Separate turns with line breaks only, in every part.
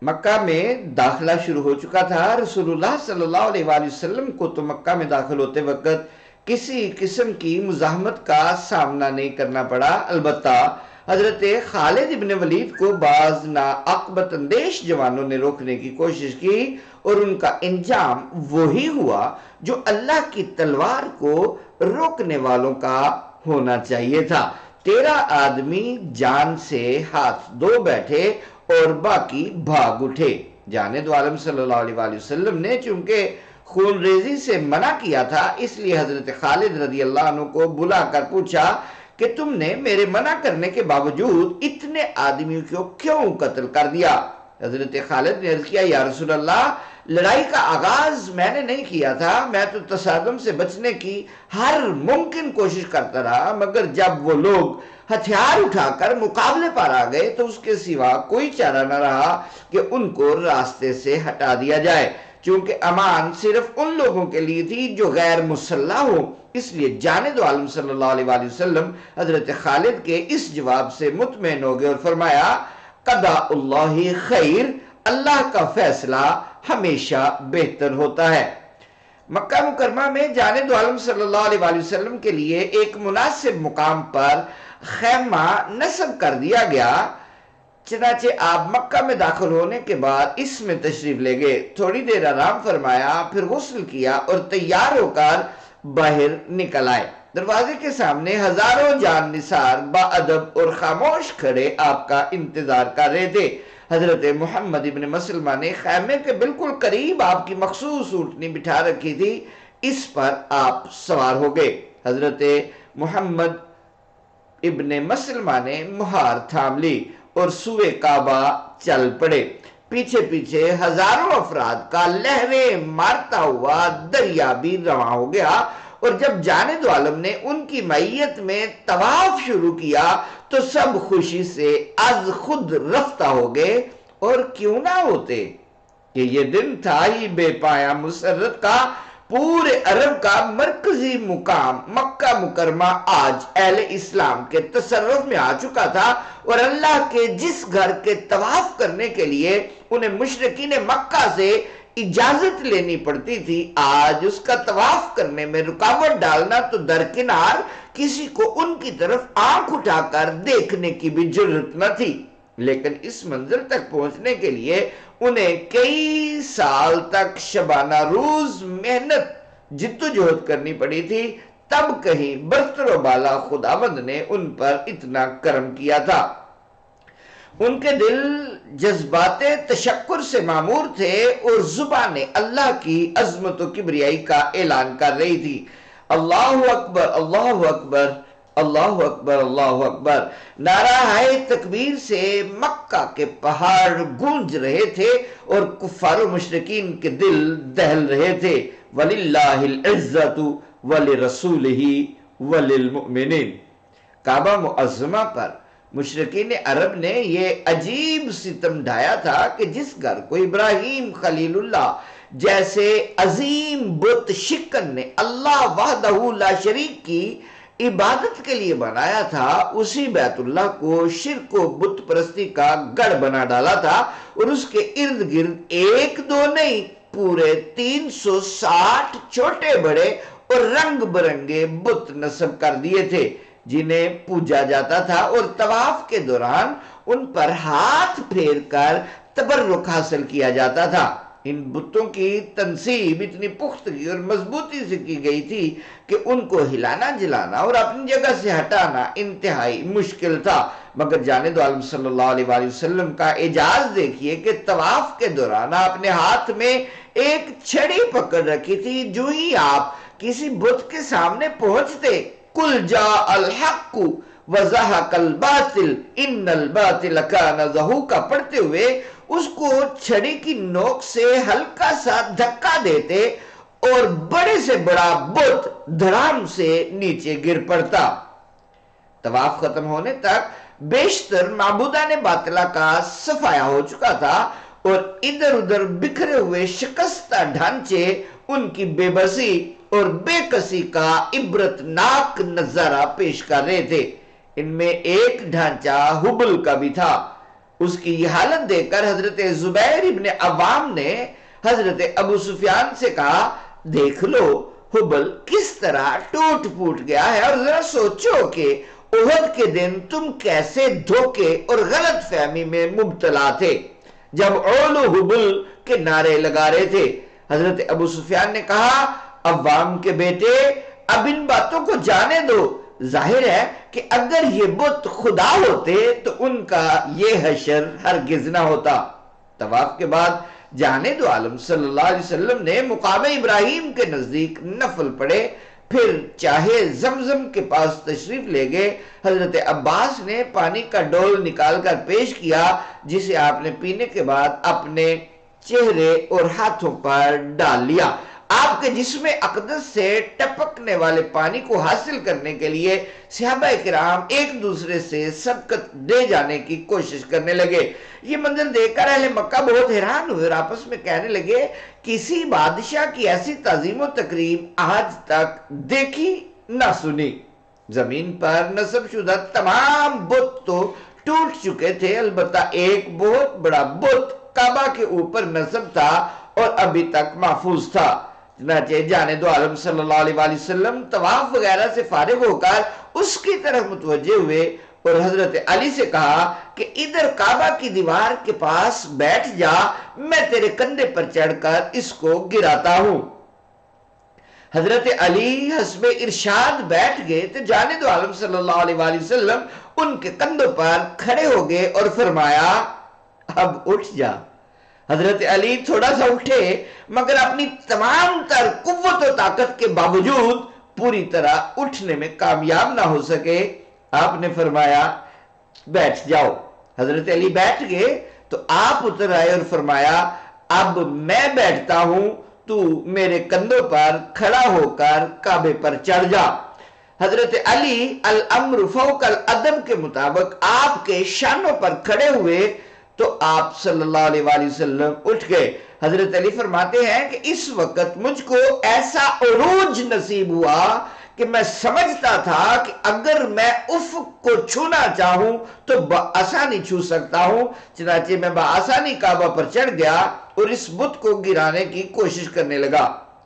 مکہ میں داخلہ شروع ہو چکا تھا۔ رسول اللہ صلی اللہ علیہ وآلہ وسلم کو تو مکہ میں داخل ہوتے وقت کسی قسم کی مزاحمت کا سامنا نہیں کرنا پڑا، البتہ حضرت خالد ابن ولید کو بعض ناعاقبت اندیش جوانوں نے روکنے کی کوشش کی اور ان کا انجام وہی ہوا جو اللہ کی تلوار کو روکنے والوں کا ہونا چاہیے تھا۔ 13 آدمی جان سے ہاتھ دھو بیٹھے اور باقی بھاگ اٹھے۔ جانب عالم صلی اللہ علیہ وآلہ وسلم نے چونکہ خون ریزی سے منع کیا تھا، اس لیے حضرت خالد رضی اللہ عنہ کو بلا کر پوچھا کہ تم نے میرے منع کرنے کے باوجود اتنے آدمیوں کو کیوں قتل کر دیا؟ حضرت خالد نے عرض کیا، یا رسول اللہ، لڑائی کا آغاز میں نے نہیں کیا تھا، میں تو تصادم سے بچنے کی ہر ممکن کوشش کرتا رہا، مگر جب وہ لوگ ہتھیار اٹھا کر مقابلے پر آ گئے تو اس کے سوا کوئی چارہ نہ رہا کہ ان کو راستے سے ہٹا دیا جائے، چونکہ امان صرف ان لوگوں کے لیے تھی جو غیر مسلح ہو۔ اس لیے جانب عالم صلی اللہ علیہ وآلہ وسلم حضرت خالد کے اس جواب سے مطمئن ہو گئے اور فرمایا، قضاء اللہ خیر، اللہ کا فیصلہ ہمیشہ بہتر ہوتا ہے۔ مکہ مکرمہ میں جانب عالم صلی اللہ علیہ وآلہ وسلم کے لیے ایک مناسب مقام پر خیمہ نصب کر دیا گیا، چنانچہ آپ مکہ میں داخل ہونے کے بعد اس میں تشریف لے گئے، تھوڑی دیر آرام فرمایا، پھر غسل کیا اور تیار ہو کر باہر نکل آئے۔ دروازے کے سامنے ہزاروں جان نثار باادب اور خاموش کھڑے آپ کا انتظار کر رہے تھے۔ حضرت محمد ابن مسلمہ نے خیمے کے بالکل قریب آپ کی مخصوص اونٹنی بٹھا رکھی تھی، اس پر آپ سوار ہو گئے۔ حضرت محمد ابن مسلمہ نے مہار تھام لی اور سوئے کعبہ چل پڑے۔ پیچھے پیچھے ہزاروں افراد کا لہریں مارتا ہوا دریا بھی رواں ہو گیا، اور جب جانب عالم نے ان کی معیت میں طواف شروع کیا تو سب خوشی سے از خود رفتہ ہو گئے، اور کیوں نہ ہوتے کہ یہ دن تھا ہی بے پایاں مسرت کا۔ پورے عرب کا مرکزی مقام مکہ مکرمہ آج اہل اسلام کے تصرف میں آ چکا تھا، اور اللہ کے جس گھر کے طواف کرنے کے لیے انہیں مشرکین مکہ سے اجازت لینی پڑتی تھی، آج اس کا طواف کرنے میں رکاوٹ ڈالنا تو درکنار، کسی کو ان کی طرف آنکھ اٹھا کر دیکھنے کی بھی جرت نہ تھی۔ لیکن اس منزل تک پہنچنے کے لیے انہیں کئی سال تک شبانہ روز محنت جدوجہد کرنی پڑی تھی، تب کہیں برتر و بالا خداوند نے ان پر اتنا کرم کیا تھا۔ ان کے دل جذبات تشکر سے معمور تھے اور زبان اللہ کی عظمت و کبریائی کا اعلان کر رہی تھی، اللہ اکبر اللہ اکبر اللہ اکبر اللہ اکبر۔ نعرہ تکبیر سے مکہ کے پہاڑ گونج رہے تھے اور کفار و مشرکین کے دل دہل رہے تھے۔ وَلِلَّهِ الْعِزَّةُ وَلِرَسُولِهِ وَلِلْمُؤْمِنِينَ۔ کعبہ معظمہ پر مشرکین عرب نے یہ عجیب ستم ڈھایا تھا کہ جس گھر کو ابراہیم خلیل اللہ جیسے عظیم بت شکن نے اللہ وحدہ لا شریک کی عبادت کے لیے بنایا تھا، اسی بیت اللہ کو شرک و بت پرستی کا گڑھ بنا ڈالا تھا، اور اس کے ارد گرد ایک دو نہیں، پورے 360 چھوٹے بڑے اور رنگ برنگے بت نصب کر دیے تھے جنہیں پوجا جاتا تھا، اور طواف کے دوران ان پر ہاتھ پھیر کر تبرک حاصل کیا جاتا تھا۔ ان بتوں کی تنصیب اتنی پختگی اور مضبوطی سے کی گئی تھی کہ ان کو ہلانا جلانا اور اپنی جگہ سے ہٹانا انتہائی مشکل تھا، مگر جانب عالم صلی اللہ علیہ وآلہ وسلم کا اعجاز دیکھیے کہ طواف کے دوران آپ نے ہاتھ میں ایک چھڑی پکڑ رکھی تھی، جو ہی آپ کسی بت کے سامنے پہنچتے، قُلْ جَاءَ الْحَقُّ وَزَهَقَ الْبَاطِلُ إِنَّ الْبَاطِلَ كَانَ زَهُوقًا پڑھتے ہوئے اس کو چھڑی کی نوک سے ہلکا سا دھکا دیتے اور بڑے سے بڑا بت دھڑام سے نیچے گر پڑتا۔ طواف ختم ہونے تک بیشتر معبودان باطلہ کا صفایا ہو چکا تھا، اور ادھر ادھر بکھرے ہوئے شکستہ ڈھانچے ان کی بے بسی اور بے کسی کا عبرتناک نظارہ پیش کر رہے تھے۔ ان میں ایک ڈھانچہ ہبل کا بھی تھا، اس کی یہ حالت دیکھ کر حضرت زبیر ابن عوام نے حضرت ابو سفیان سے کہا دیکھ لو حبل کس طرح ٹوٹ پوٹ گیا ہے، اور ذرا سوچو کہ احد کے دن تم کیسے دھوکے اور غلط فہمی میں مبتلا تھے جب اولو حبل کے نعرے لگا رہے تھے۔ حضرت ابو سفیان نے کہا عوام کے بیٹے اب ان باتوں کو جانے دو، ظاہر ہے کہ اگر یہ بت خدا ہوتے تو ان کا یہ حشر ہرگز نہ ہوتا۔ طواف کے بعد جانے دو عالم صلی اللہ علیہ وسلم نے مقام ابراہیم کے نزدیک نفل پڑھے، پھر چاہے زمزم کے پاس تشریف لے گئے۔ حضرت عباس نے پانی کا ڈول نکال کر پیش کیا جسے آپ نے پینے کے بعد اپنے چہرے اور ہاتھوں پر ڈال لیا۔ آپ کے جسم اقدس سے ٹپکنے والے پانی کو حاصل کرنے کے لیے صحابہ کرام ایک دوسرے سے سبقت دے جانے کی کوشش کرنے لگے۔ یہ منظر دیکھ کر اہل مکہ بہت حیران ہوئے اور آپس میں کہنے لگے کسی بادشاہ کی ایسی تعظیم و تکریم آج تک دیکھی نہ سنی۔ زمین پر نصب شدہ تمام بت تو ٹوٹ چکے تھے، البتہ ایک بہت بڑا بت کعبہ کے اوپر نصب تھا اور ابھی تک محفوظ تھا۔ چنانچہ جانے دو عالم صلی اللہ علیہ وآلہ وسلم طواف وغیرہ سے فارغ ہو کر اس کی طرف متوجہ ہوئے اور حضرت علی سے کہا کہ ادھر کعبہ کی دیوار کے پاس بیٹھ جا، میں تیرے کندھے پر چڑھ کر اس کو گراتا ہوں۔ حضرت علی حسب ارشاد بیٹھ گئے تو جانے دو عالم صلی اللہ علیہ وآلہ وسلم ان کے کندھوں پر کھڑے ہو گئے اور فرمایا اب اٹھ جا۔ حضرت علی تھوڑا سا اٹھے مگر اپنی تمام تر قوت و طاقت کے باوجود پوری طرح اٹھنے میں کامیاب نہ ہو سکے۔ آپ نے فرمایا بیٹھ جاؤ۔ حضرت علی بیٹھ گئے تو آپ اتر آئے اور فرمایا اب میں بیٹھتا ہوں، تو میرے کندھوں پر کھڑا ہو کر کعبے پر چڑھ جا۔ حضرت علی الامر فوق العدم کے مطابق آپ کے شانوں پر کھڑے ہوئے تو آپ صلی اللہ علیہ وآلہ وسلم اٹھ گئے۔ حضرت علی فرماتے ہیں کہ اس وقت مجھ کو ایسا عروج نصیب ہوا کہ میں سمجھتا تھا کہ اگر میں افق کو چھونا چاہوں تو بآسانی چھو سکتا ہوں، چنانچہ میں بآسانی کعبہ پر چڑھ گیا اور اس بت کو گرانے کی کوشش کرنے لگا۔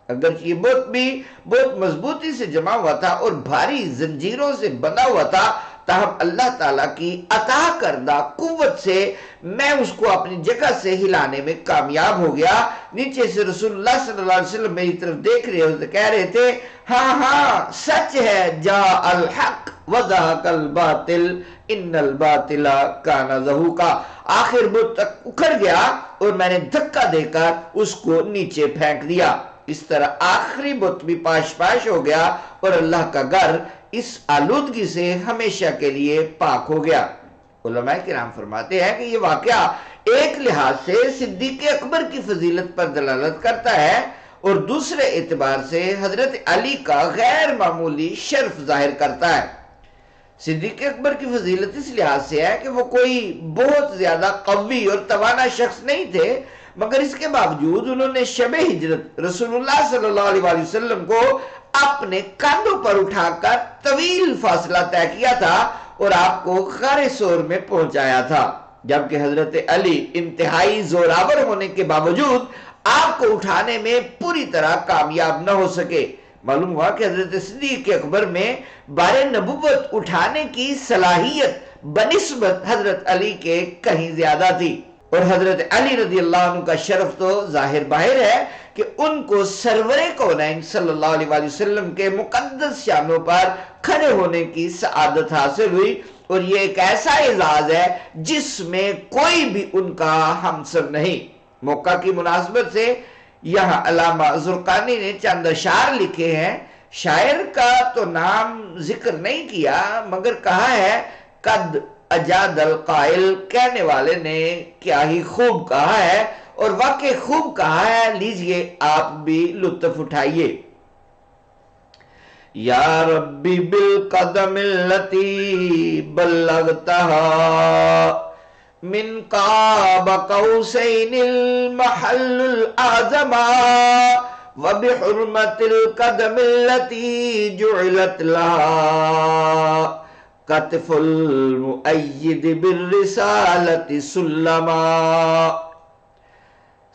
اگرچہ یہ بت بھی بہت مضبوطی سے جمع ہوا تھا اور بھاری زنجیروں سے بندھا ہوا تھا، تاہم اللہ تعالیٰ کی عطا کردہ قوت سے میں اس کو اپنی جگہ سے ہلانے میں کامیاب ہو گیا۔ نیچے سے رسول اللہ صلی اللہ علیہ وسلم میری طرف دیکھ رہے ہوتے کہہ رہے تھے ہاں ہاں سچ ہے، جا الحق وزہق الباطل ان الباطل کان زہوقا۔ آخر بت تک اکھڑ گیا اور میں نے دھکا دے کر اس کو نیچے پھینک دیا۔ اس طرح آخری بت بھی پاش پاش ہو گیا اور اللہ کا گھر اس آلودگی سے ہمیشہ کے لیے پاک ہو گیا۔ علماء کرام فرماتے ہیں کہ یہ واقعہ ایک لحاظ سے صدیق اکبر کی فضیلت پر دلالت کرتا ہے اور دوسرے اعتبار سے حضرت علی کا غیر معمولی شرف ظاہر کرتا ہے۔ صدیق اکبر کی فضیلت اس لحاظ سے ہے کہ وہ کوئی بہت زیادہ قوی اور توانا شخص نہیں تھے، مگر اس کے باوجود انہوں نے شب ہجرت رسول اللہ صلی اللہ علیہ وآلہ وسلم کو اپنے کاندھوں پر اٹھا کر طویل فاصلہ طے کیا تھا اور آپ کو غار ثور میں پہنچایا تھا، جبکہ حضرت علی انتہائی زوراور ہونے کے باوجود آپ کو اٹھانے میں پوری طرح کامیاب نہ ہو سکے۔ معلوم ہوا کہ حضرت صدیق اکبر میں بار نبوت اٹھانے کی صلاحیت بنسبت حضرت علی کے کہیں زیادہ تھی، اور حضرت علی رضی اللہ عنہ کا شرف تو ظاہر باہر ہے کہ ان کو سرور کونین صلی اللہ علیہ وآلہ وسلم کے مقدس شانوں پر کھڑے ہونے کی سعادت حاصل ہوئی، اور یہ ایک ایسا اعزاز ہے جس میں کوئی بھی ان کا ہمسر نہیں۔ موقع کی مناسبت سے یہاں علامہ زرقانی نے چند اشعار لکھے ہیں۔ شاعر کا تو نام ذکر نہیں کیا مگر کہا ہے قد اجاد القائل، کہنے والے نے کیا ہی خوب کہا ہے اور واقع خوب کہا ہے، لیجئے آپ بھی لطف اٹھائیے۔ یا ربی بالقدم اللتی بلغتہا من قاب قوسین المحل الاعظما وبحرمت القدم اللتی جعلت لها کتف المؤید بالرسالت سلما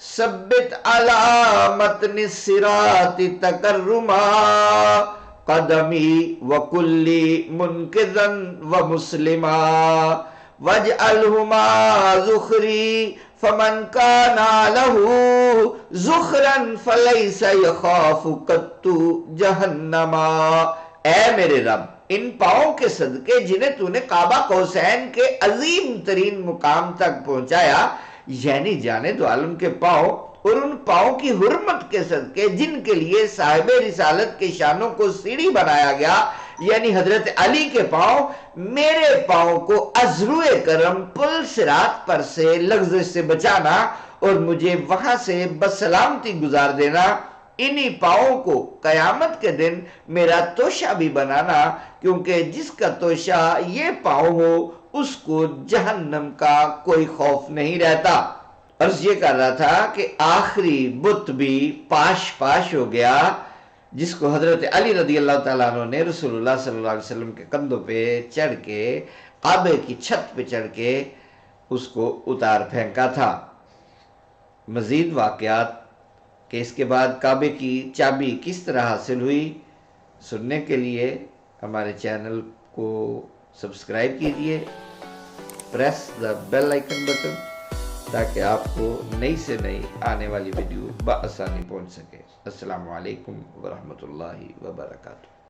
ثبت علی متن الصراط تکرما قدمی وکلی منقذا ومسلما واجعلہما ذخری فمن کانا لہو ذخرا فلیس یخاف قط جہنما۔ اے میرے رب، ان پاؤں کے صدقے جنہیں تو نے کعبہ قوسین کے عظیم ترین مقام تک پہنچایا، یعنی جانے دو عالم کے پاؤں، اور ان پاؤں کی حرمت کے صدقے جن کے لیے صاحب رسالت کے شانوں کو سیڑھی بنایا گیا، یعنی حضرت علی کے پاؤں، میرے پاؤں کو ازروئے کرم پل صراط پر سے لغزش سے بچانا اور مجھے وہاں سے بسلامتی گزار دینا۔ انہی پاؤں کو قیامت کے دن میرا توشہ بھی بنانا، کیونکہ جس کا توشہ یہ پاؤں ہو اس کو جہنم کا کوئی خوف نہیں رہتا۔ عرض یہ کر رہا تھا کہ آخری بت بھی پاش ہو گیا، جس کو حضرت علی رضی اللہ تعالیٰ عنہ نے رسول اللہ صلی اللہ علیہ وسلم کے کندھوں پہ چڑھ کے، کعبے کی چھت پہ چڑھ کے اس کو اتار پھینکا تھا۔ مزید واقعات کہ اس کے بعد کعبے کی چابی کس طرح حاصل ہوئی، سننے کے لیے ہمارے چینل کو سبسکرائب کیجئے، press the bell icon button, تاکہ آپ کو نئی سے نئی آنے والی ویڈیو بآسانی پہنچ سکے۔ السلام علیکم ورحمۃ اللہ وبرکاتہ۔